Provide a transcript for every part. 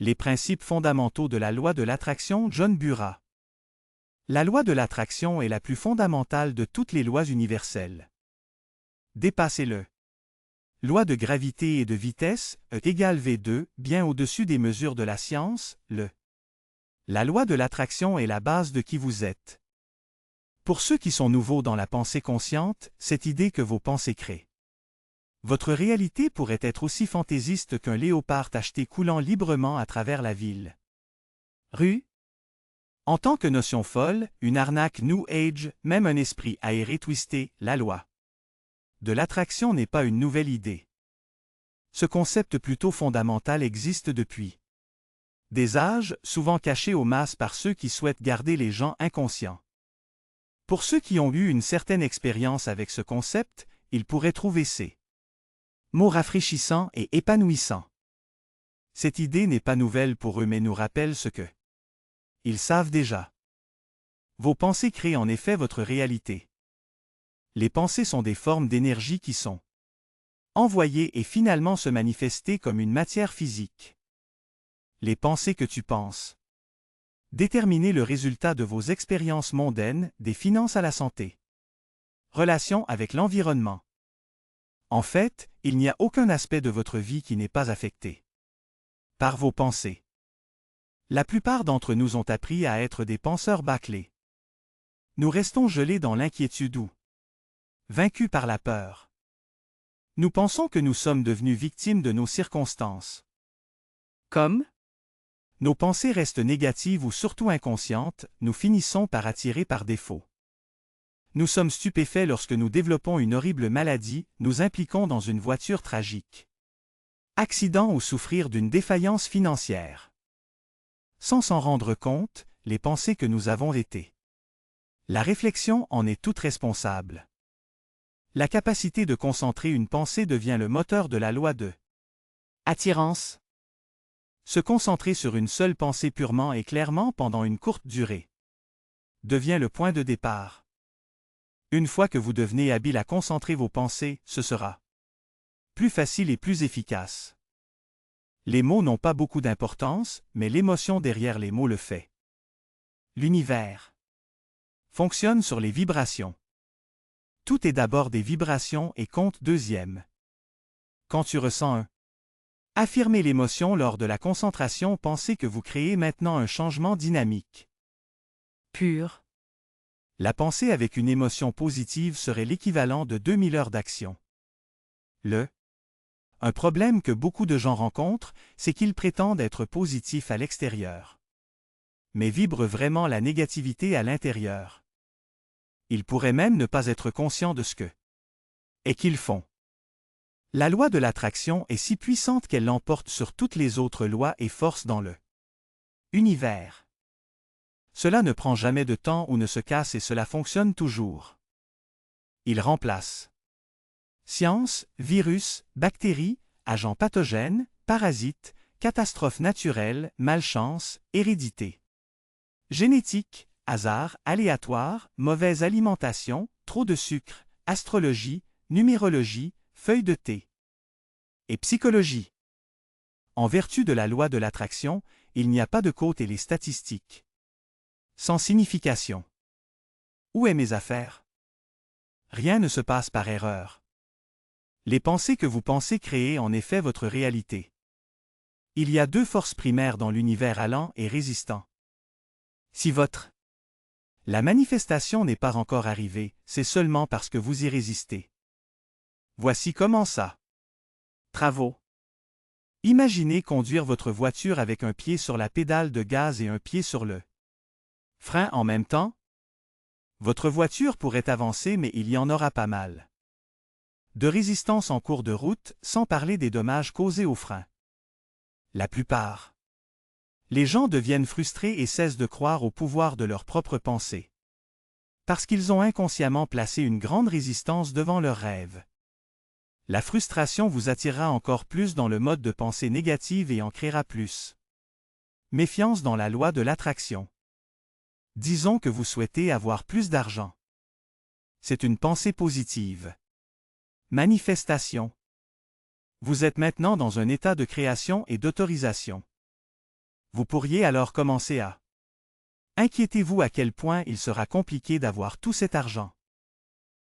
Les principes fondamentaux de la loi de l'attraction, John Bura. La loi de l'attraction est la plus fondamentale de toutes les lois universelles. Dépassez-le. Loi de gravité et de vitesse, E égale V2, bien au-dessus des mesures de la science, La loi de l'attraction est la base de qui vous êtes. Pour ceux qui sont nouveaux dans la pensée consciente, cette idée que vos pensées créent. Votre réalité pourrait être aussi fantaisiste qu'un léopard tacheté coulant librement à travers la ville. Rue. En tant que notion folle, une arnaque New Age, même un esprit aéré twisté, la loi de l'attraction n'est pas une nouvelle idée. Ce concept plutôt fondamental existe depuis des âges, souvent caché aux masses par ceux qui souhaitent garder les gens inconscients. Pour ceux qui ont eu une certaine expérience avec ce concept, ils pourraient trouver ces mots rafraîchissants et épanouissants. Cette idée n'est pas nouvelle pour eux mais nous rappelle ce que ils savent déjà. Vos pensées créent en effet votre réalité. Les pensées sont des formes d'énergie qui sont envoyées et finalement se manifester comme une matière physique. Les pensées que tu penses. Déterminez le résultat de vos expériences mondaines, des finances à la santé. Relation avec l'environnement. En fait, il n'y a aucun aspect de votre vie qui n'est pas affecté par vos pensées. La plupart d'entre nous ont appris à être des penseurs bâclés. Nous restons gelés dans l'inquiétude ou vaincus par la peur. Nous pensons que nous sommes devenus victimes de nos circonstances. Comme nos pensées restent négatives ou surtout inconscientes, nous finissons par attirer par défaut. Nous sommes stupéfaits lorsque nous développons une horrible maladie, nous impliquons dans une voiture tragique. Accident ou souffrir d'une défaillance financière. Sans s'en rendre compte, les pensées que nous avons été. La réflexion en est toute responsable. La capacité de concentrer une pensée devient le moteur de la loi de attirance. Se concentrer sur une seule pensée purement et clairement pendant une courte durée devient le point de départ. Une fois que vous devenez habile à concentrer vos pensées, ce sera plus facile et plus efficace. Les mots n'ont pas beaucoup d'importance, mais l'émotion derrière les mots le fait. L'univers fonctionne sur les vibrations. Tout est d'abord des vibrations et compte deuxième. Quand tu ressens un affirmez l'émotion lors de la concentration, pensez que vous créez maintenant un changement dynamique. Pur. La pensée avec une émotion positive serait l'équivalent de 2000 heures d'action. Un problème que beaucoup de gens rencontrent, c'est qu'ils prétendent être positifs à l'extérieur, mais vibrent vraiment la négativité à l'intérieur. Ils pourraient même ne pas être conscients de ce que et qu'ils font. La loi de l'attraction est si puissante qu'elle l'emporte sur toutes les autres lois et forces dans le univers. Cela ne prend jamais de temps ou ne se casse et cela fonctionne toujours. Il remplace science, virus, bactéries, agents pathogènes, parasites, catastrophes naturelles, malchance, hérédité, génétique, hasard, aléatoire, mauvaise alimentation, trop de sucre, astrologie, numérologie, feuille de thé et psychologie. En vertu de la loi de l'attraction, il n'y a pas de côte et les statistiques sans signification. Où est mes affaires? Rien ne se passe par erreur. Les pensées que vous pensez créent en effet votre réalité. Il y a deux forces primaires dans l'univers allant et résistant. Si votre la manifestation n'est pas encore arrivée, c'est seulement parce que vous y résistez. Voici comment ça. Travaux. Imaginez conduire votre voiture avec un pied sur la pédale de gaz et un pied sur le frein en même temps. Votre voiture pourrait avancer mais il y en aura pas mal de résistance en cours de route, sans parler des dommages causés aux freins. La plupart. Les gens deviennent frustrés et cessent de croire au pouvoir de leurs propres pensées. Parce qu'ils ont inconsciemment placé une grande résistance devant leurs rêves. La frustration vous attirera encore plus dans le mode de pensée négative et en créera plus. Méfiance dans la loi de l'attraction. Disons que vous souhaitez avoir plus d'argent. C'est une pensée positive. Manifestation. Vous êtes maintenant dans un état de création et d'autorisation. Vous pourriez alors commencer à... Inquiétez-vous à quel point il sera compliqué d'avoir tout cet argent.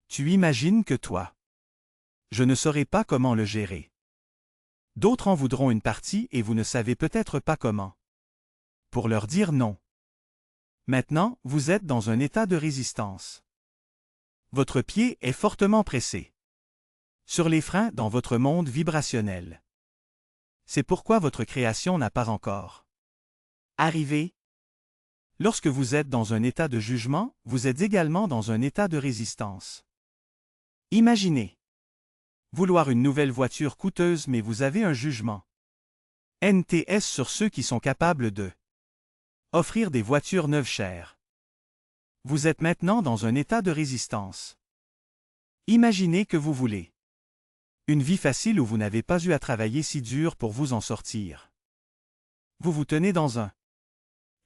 Tu imagines que toi. Je ne saurais pas comment le gérer. D'autres en voudront une partie et vous ne savez peut-être pas comment. Pour leur dire non. Maintenant, vous êtes dans un état de résistance. Votre pied est fortement pressé sur les freins dans votre monde vibrationnel. C'est pourquoi votre création n'a pas encore arrivé. Lorsque vous êtes dans un état de jugement, vous êtes également dans un état de résistance. Imaginez vouloir une nouvelle voiture coûteuse mais vous avez un jugement NTS sur ceux qui sont capables de offrir des voitures neuves chères. Vous êtes maintenant dans un état de résistance. Imaginez que vous voulez une vie facile où vous n'avez pas eu à travailler si dur pour vous en sortir. Vous vous tenez dans un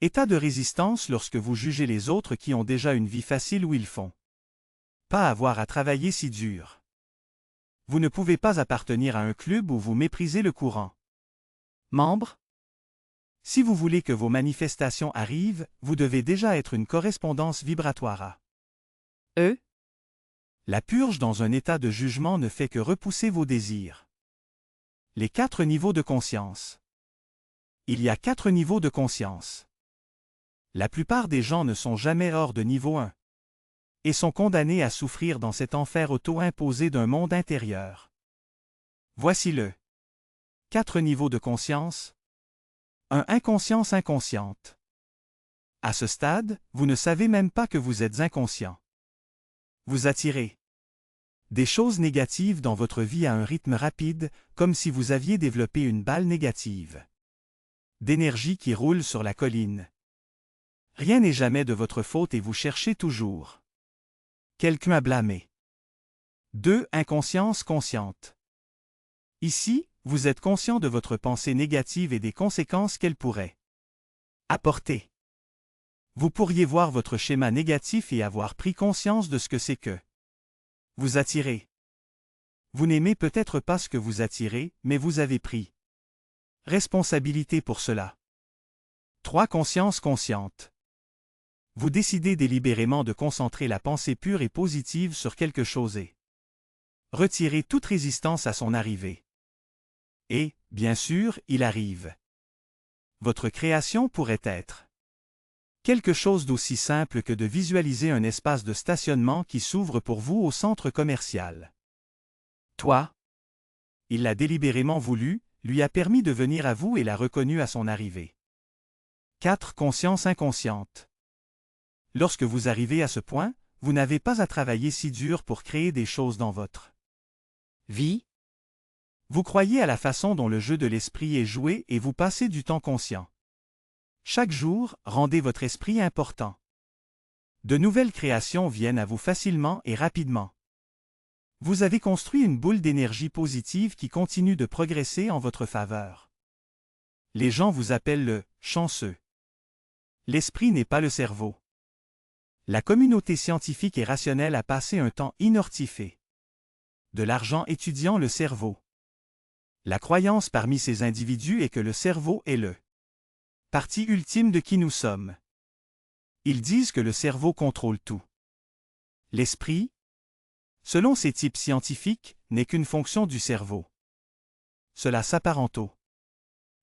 état de résistance lorsque vous jugez les autres qui ont déjà une vie facile où ils font pas avoir à travailler si dur. Vous ne pouvez pas appartenir à un club où vous méprisez le courant. Membre? Si vous voulez que vos manifestations arrivent, vous devez déjà être une correspondance vibratoire à eux. La purge dans un état de jugement ne fait que repousser vos désirs. Les 4 niveaux de conscience. Il y a 4 niveaux de conscience. La plupart des gens ne sont jamais hors de niveau 1 et sont condamnés à souffrir dans cet enfer auto-imposé d'un monde intérieur. Voici le 4 niveaux de conscience. 1. Inconscience inconsciente. À ce stade, vous ne savez même pas que vous êtes inconscient. Vous attirez des choses négatives dans votre vie à un rythme rapide, comme si vous aviez développé une balle négative d'énergie qui roule sur la colline. Rien n'est jamais de votre faute et vous cherchez toujours quelqu'un à blâmer. 2. Inconscience consciente. Ici, vous êtes conscient de votre pensée négative et des conséquences qu'elle pourrait apporter. Vous pourriez voir votre schéma négatif et avoir pris conscience de ce que c'est que vous attirez. Vous n'aimez peut-être pas ce que vous attirez, mais vous avez pris responsabilité pour cela. 3. Conscience consciente. Vous décidez délibérément de concentrer la pensée pure et positive sur quelque chose et retirer toute résistance à son arrivée. Et, bien sûr, il arrive. Votre création pourrait être quelque chose d'aussi simple que de visualiser un espace de stationnement qui s'ouvre pour vous au centre commercial. Toi, il l'a délibérément voulu, lui a permis de venir à vous et l'a reconnu à son arrivée. 4. Conscience inconsciente. Lorsque vous arrivez à ce point, vous n'avez pas à travailler si dur pour créer des choses dans votre vie. Vous croyez à la façon dont le jeu de l'esprit est joué et vous passez du temps conscient. Chaque jour, rendez votre esprit important. De nouvelles créations viennent à vous facilement et rapidement. Vous avez construit une boule d'énergie positive qui continue de progresser en votre faveur. Les gens vous appellent le « chanceux ». L'esprit n'est pas le cerveau. La communauté scientifique et rationnelle a passé un temps inortifé de l'argent étudiant le cerveau. La croyance parmi ces individus est que le cerveau est le partie ultime de qui nous sommes. Ils disent que le cerveau contrôle tout. L'esprit, selon ces types scientifiques, n'est qu'une fonction du cerveau. Cela s'apparente au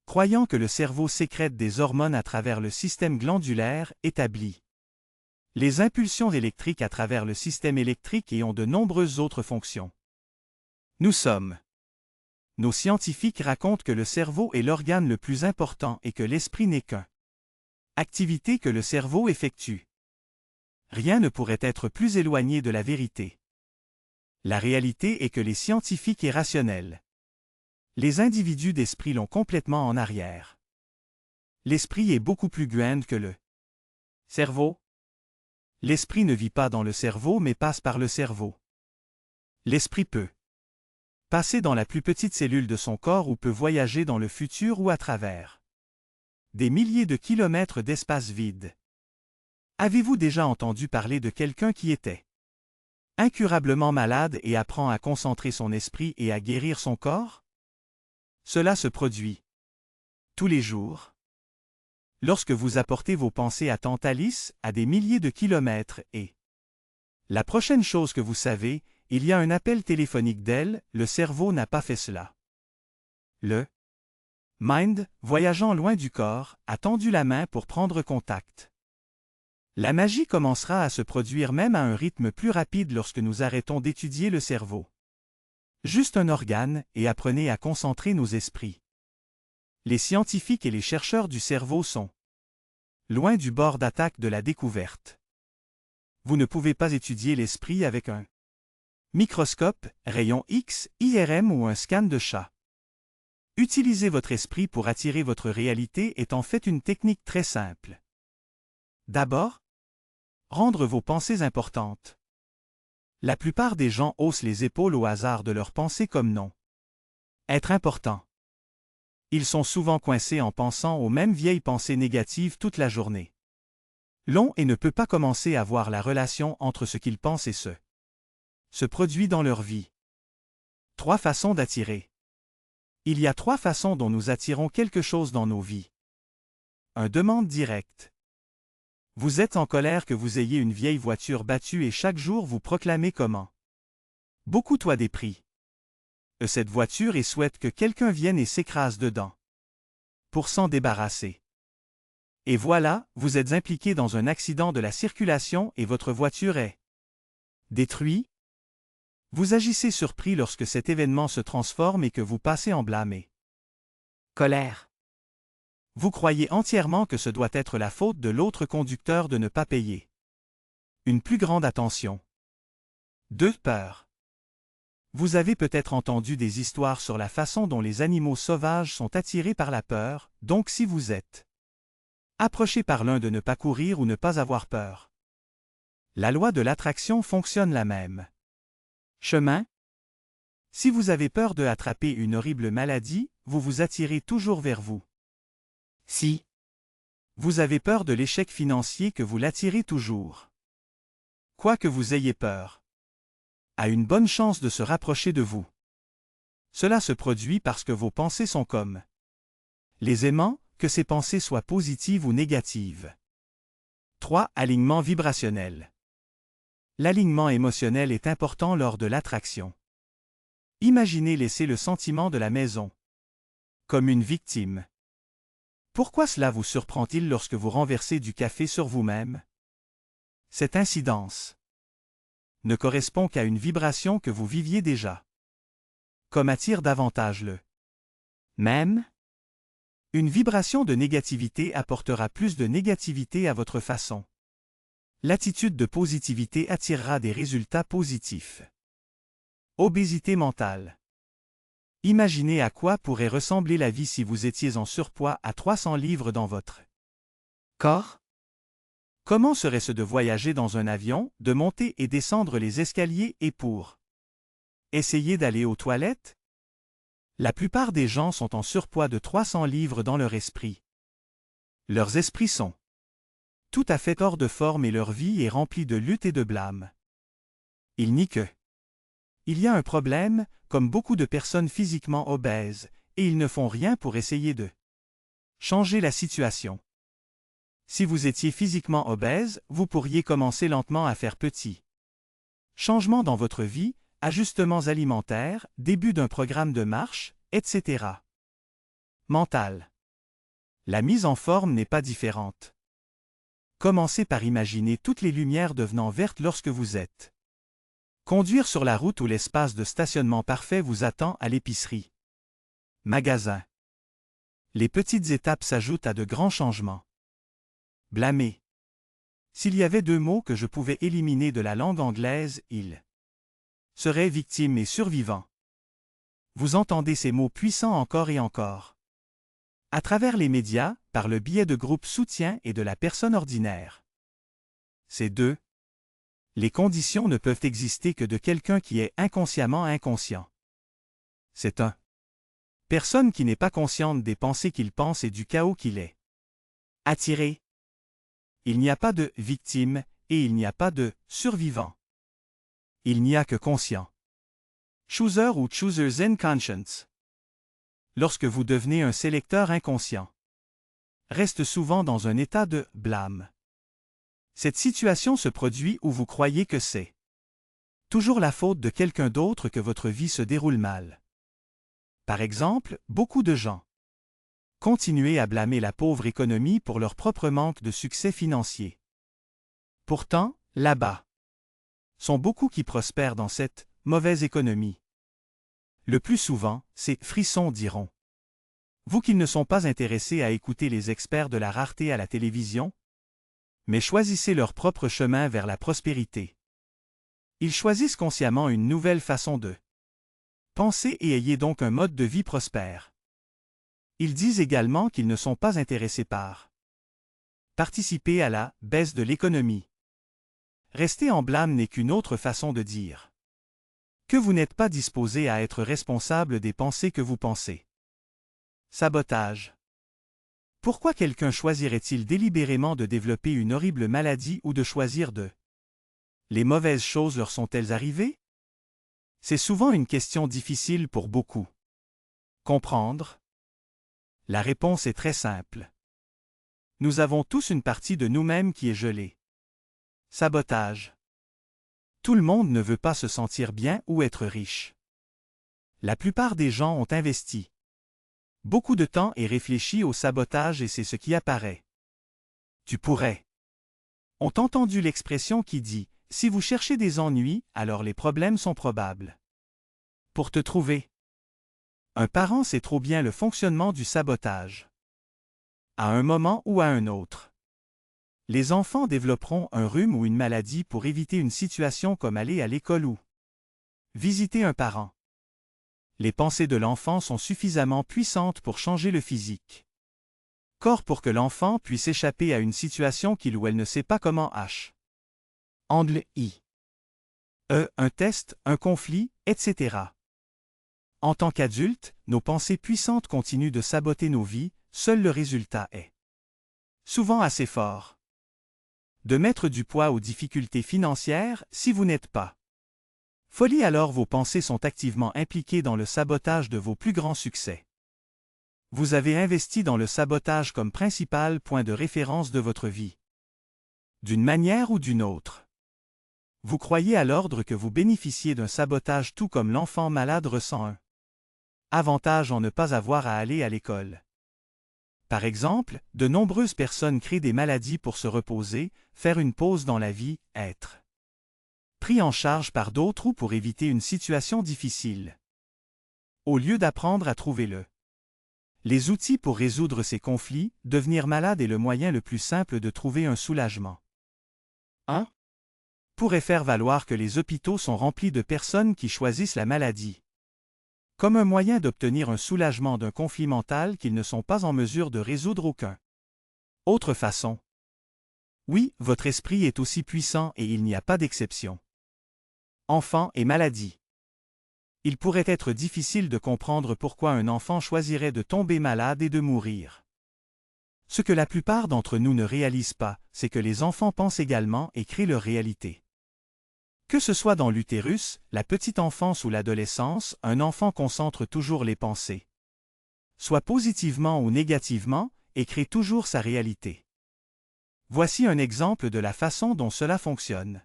croyant que le cerveau sécrète des hormones à travers le système glandulaire établi les impulsions électriques à travers le système électrique et ont de nombreuses autres fonctions. Nous sommes. Nos scientifiques racontent que le cerveau est l'organe le plus important et que l'esprit n'est qu'une activité que le cerveau effectue. Rien ne pourrait être plus éloigné de la vérité. La réalité est que les scientifiques et rationnels, les individus d'esprit l'ont complètement en arrière. L'esprit est beaucoup plus grand que le cerveau. L'esprit ne vit pas dans le cerveau mais passe par le cerveau. L'esprit peut passer dans la plus petite cellule de son corps ou peut voyager dans le futur ou à travers des milliers de kilomètres d'espace vide. Avez-vous déjà entendu parler de quelqu'un qui était incurablement malade et apprend à concentrer son esprit et à guérir son corps? Cela se produit tous les jours. Lorsque vous apportez vos pensées à Tantalis, à des milliers de kilomètres, et la prochaine chose que vous savez, il y a un appel téléphonique d'elle, le cerveau n'a pas fait cela. Le mind, voyageant loin du corps, a tendu la main pour prendre contact. La magie commencera à se produire même à un rythme plus rapide lorsque nous arrêtons d'étudier le cerveau. Juste un organe, et apprenez à concentrer nos esprits. Les scientifiques et les chercheurs du cerveau sont loin du bord d'attaque de la découverte. Vous ne pouvez pas étudier l'esprit avec un microscope, rayon X, IRM ou un scan de chat. Utiliser votre esprit pour attirer votre réalité est en fait une technique très simple. D'abord, rendre vos pensées importantes. La plupart des gens haussent les épaules au hasard de leurs pensées comme non. Être important. Ils sont souvent coincés en pensant aux mêmes vieilles pensées négatives toute la journée. L'on et ne peut pas commencer à voir la relation entre ce qu'ils pensent et ce se produit dans leur vie. 3 façons d'attirer. Il y a 3 façons dont nous attirons quelque chose dans nos vies. 1. Demande directe. Vous êtes en colère que vous ayez une vieille voiture battue et chaque jour vous proclamez comment. Beaucoup toi des prix. Cette voiture et souhaite que quelqu'un vienne et s'écrase dedans. Pour s'en débarrasser. Et voilà, vous êtes impliqué dans un accident de la circulation et votre voiture est détruite. Vous agissez surpris lorsque cet événement se transforme et que vous passez en blâmer. Colère. Vous croyez entièrement que ce doit être la faute de l'autre conducteur de ne pas payer. Une plus grande attention. 2. Peur. Vous avez peut-être entendu des histoires sur la façon dont les animaux sauvages sont attirés par la peur, donc si vous êtes approché par l'un de ne pas courir ou ne pas avoir peur. La loi de l'attraction fonctionne la même. Chemin. Si vous avez peur de attraper une horrible maladie, vous vous attirez toujours vers vous. Si vous avez peur de l'échec financier, que vous l'attirez toujours. Quoi que vous ayez peur, a une bonne chance de se rapprocher de vous. Cela se produit parce que vos pensées sont comme les aimants, que ces pensées soient positives ou négatives. 3. Alignement vibrationnel. L'alignement émotionnel est important lors de l'attraction. Imaginez laisser le sentiment de la maison comme une victime. Pourquoi cela vous surprend-il lorsque vous renversez du café sur vous-même? Cette incidence ne correspond qu'à une vibration que vous viviez déjà. Comme attire davantage le même, une vibration de négativité apportera plus de négativité à votre façon. L'attitude de positivité attirera des résultats positifs. Obésité mentale. Imaginez à quoi pourrait ressembler la vie si vous étiez en surpoids à 300 livres dans votre corps? Comment serait-ce de voyager dans un avion, de monter et descendre les escaliers et pour essayer d'aller aux toilettes? La plupart des gens sont en surpoids de 300 livres dans leur esprit. Leurs esprits sont tout à fait hors de forme et leur vie est remplie de lutte et de blâme. Il n'y que il y a un problème, comme beaucoup de personnes physiquement obèses, et ils ne font rien pour essayer de changer la situation. Si vous étiez physiquement obèse, vous pourriez commencer lentement à faire petit. Changement dans votre vie, ajustements alimentaires, début d'un programme de marche, etc. Mental. La mise en forme n'est pas différente. Commencez par imaginer toutes les lumières devenant vertes lorsque vous êtes conduire sur la route où l'espace de stationnement parfait vous attend à l'épicerie. Magasin. Les petites étapes s'ajoutent à de grands changements. Blâmer. S'il y avait 2 mots que je pouvais éliminer de la langue anglaise, ils seraient victime et survivant. Vous entendez ces mots puissants encore et encore. À travers les médias, par le biais de groupes soutien et de la personne ordinaire. Ces 2. Les conditions ne peuvent exister que de quelqu'un qui est inconsciemment inconscient. C'est un personne qui n'est pas consciente des pensées qu'il pense et du chaos qu'il est attiré. Il n'y a pas de victime et il n'y a pas de survivant. Il n'y a que conscient. Chooser ou choosers in conscience. Lorsque vous devenez un sélecteur inconscient. reste souvent dans un état de blâme. Cette situation se produit où vous croyez que c'est toujours la faute de quelqu'un d'autre que votre vie se déroule mal. Par exemple, beaucoup de gens continuent à blâmer la pauvre économie pour leur propre manque de succès financier. Pourtant, là-bas, sont beaucoup qui prospèrent dans cette mauvaise économie. Le plus souvent, ces frissons diront. Vous qui ne sont pas intéressés à écouter les experts de la rareté à la télévision, mais choisissez leur propre chemin vers la prospérité. Ils choisissent consciemment une nouvelle façon de penser et ayez donc un mode de vie prospère. Ils disent également qu'ils ne sont pas intéressés par participer à la baisse de l'économie. Rester en blâme n'est qu'une autre façon de dire que vous n'êtes pas disposé à être responsable des pensées que vous pensez. Sabotage. Pourquoi quelqu'un choisirait-il délibérément de développer une horrible maladie ou de choisir de les mauvaises choses leur sont-elles arrivées? C'est souvent une question difficile pour beaucoup. Comprendre? La réponse est très simple. Nous avons tous une partie de nous-mêmes qui est gelée. Sabotage. Tout le monde ne veut pas se sentir bien ou être riche. La plupart des gens ont investi beaucoup de temps et réfléchi au sabotage et c'est ce qui apparaît. Tu pourrais. Ont entendu l'expression qui dit « Si vous cherchez des ennuis, alors les problèmes sont probables. » Pour te trouver. Un parent sait trop bien le fonctionnement du sabotage. À un moment ou à un autre. Les enfants développeront un rhume ou une maladie pour éviter une situation comme aller à l'école ou visiter un parent. Les pensées de l'enfant sont suffisamment puissantes pour changer le physique. Corps pour que l'enfant puisse échapper à une situation qu'il ou elle ne sait pas comment handle un test, un conflit, etc. En tant qu'adultes, nos pensées puissantes continuent de saboter nos vies, seul le résultat est souvent assez fort. De mettre du poids aux difficultés financières si vous n'êtes pas folie alors vos pensées sont activement impliquées dans le sabotage de vos plus grands succès. Vous avez investi dans le sabotage comme principal point de référence de votre vie. D'une manière ou d'une autre. Vous croyez à l'ordre que vous bénéficiez d'un sabotage tout comme l'enfant malade ressent un avantage en ne pas avoir à aller à l'école. Par exemple, de nombreuses personnes créent des maladies pour se reposer, faire une pause dans la vie, être pris en charge par d'autres ou pour éviter une situation difficile. Au lieu d'apprendre à trouver les outils pour résoudre ces conflits, devenir malade est le moyen le plus simple de trouver un soulagement. 1. Pourrait faire valoir que les hôpitaux sont remplis de personnes qui choisissent la maladie comme un moyen d'obtenir un soulagement d'un conflit mental qu'ils ne sont pas en mesure de résoudre aucun. Autre façon. Oui, votre esprit est aussi puissant et il n'y a pas d'exception. Enfant et maladie. Il pourrait être difficile de comprendre pourquoi un enfant choisirait de tomber malade et de mourir. Ce que la plupart d'entre nous ne réalisent pas, c'est que les enfants pensent également et créent leur réalité. Que ce soit dans l'utérus, la petite enfance ou l'adolescence, un enfant concentre toujours les pensées. Soit positivement ou négativement, et crée toujours sa réalité. Voici un exemple de la façon dont cela fonctionne.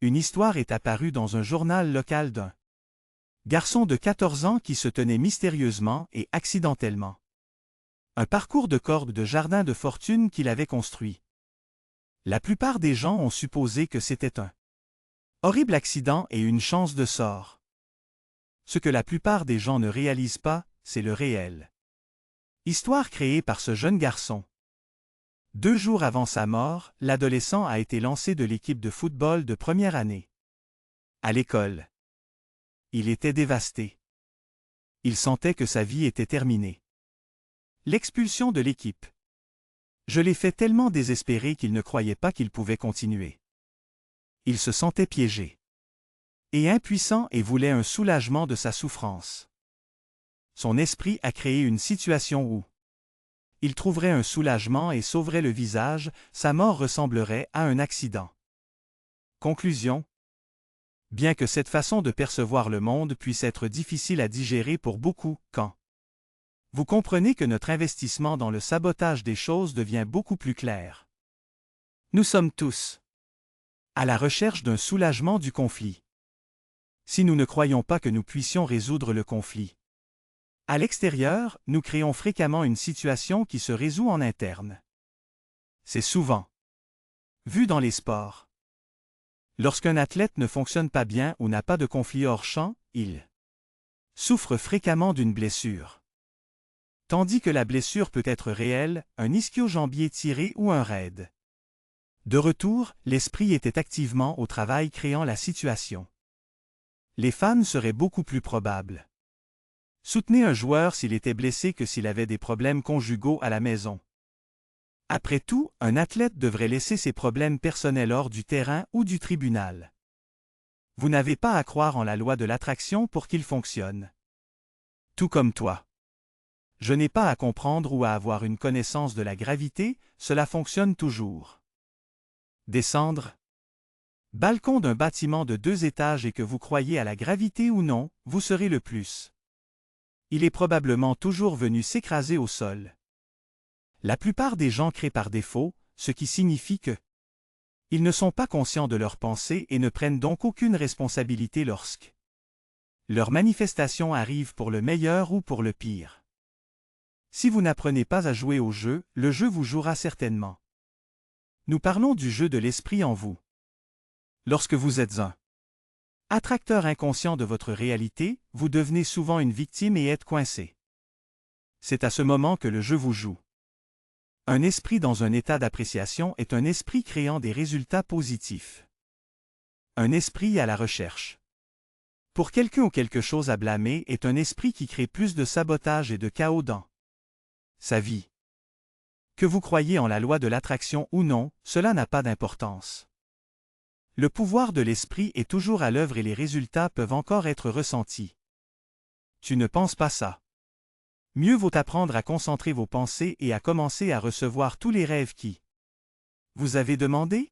Une histoire est apparue dans un journal local d'un garçon de 14 ans qui se tenait mystérieusement et accidentellement un parcours de corde de jardin de fortune qu'il avait construit. La plupart des gens ont supposé que c'était un horrible accident et une chance de sort. Ce que la plupart des gens ne réalisent pas, c'est le réel. Histoire créée par ce jeune garçon. 2 jours avant sa mort, l'adolescent a été lancé de l'équipe de football de première année. À l'école. Il était dévasté. Il sentait que sa vie était terminée. L'expulsion de l'équipe. Je l'ai fait tellement désespéré qu'il ne croyait pas qu'il pouvait continuer. Il se sentait piégé. Et impuissant et voulait un soulagement de sa souffrance. Son esprit a créé une situation où il trouverait un soulagement et sauverait le visage, sa mort ressemblerait à un accident. Conclusion. Bien que cette façon de percevoir le monde puisse être difficile à digérer pour beaucoup, quand Vous comprenez que notre investissement dans le sabotage des choses devient beaucoup plus clair. Nous sommes tous à la recherche d'un soulagement du conflit. Si nous ne croyons pas que nous puissions résoudre le conflit à l'extérieur, nous créons fréquemment une situation qui se résout en interne. C'est souvent vu dans les sports. Lorsqu'un athlète ne fonctionne pas bien ou n'a pas de conflit hors champ, il souffre fréquemment d'une blessure. Tandis que la blessure peut être réelle, un ischio-jambier tiré ou un raid. De retour, l'esprit était activement au travail créant la situation. Les fans seraient beaucoup plus probables. Soutenez un joueur s'il était blessé que s'il avait des problèmes conjugaux à la maison. Après tout, un athlète devrait laisser ses problèmes personnels hors du terrain ou du tribunal. Vous n'avez pas à croire en la loi de l'attraction pour qu'il fonctionne. Tout comme toi. Je n'ai pas à comprendre ou à avoir une connaissance de la gravité, cela fonctionne toujours. Descendre. Balcon d'un bâtiment de 2 étages et que vous croyez à la gravité ou non, vous serez le plus. Il est probablement toujours venu s'écraser au sol. La plupart des gens créent par défaut, ce qui signifie que ils ne sont pas conscients de leurs pensées et ne prennent donc aucune responsabilité lorsque leurs manifestations arrivent pour le meilleur ou pour le pire. Si vous n'apprenez pas à jouer au jeu, le jeu vous jouera certainement. Nous parlons du jeu de l'esprit en vous. Lorsque vous êtes un attracteur inconscient de votre réalité, vous devenez souvent une victime et êtes coincé. C'est à ce moment que le jeu vous joue. Un esprit dans un état d'appréciation est un esprit créant des résultats positifs. Un esprit à la recherche pour quelqu'un ou quelque chose à blâmer est un esprit qui crée plus de sabotage et de chaos dans sa vie. Que vous croyez en la loi de l'attraction ou non, cela n'a pas d'importance. Le pouvoir de l'esprit est toujours à l'œuvre et les résultats peuvent encore être ressentis. Tu ne penses pas ça. Mieux vaut apprendre à concentrer vos pensées et à commencer à recevoir tous les rêves qui vous avez demandé?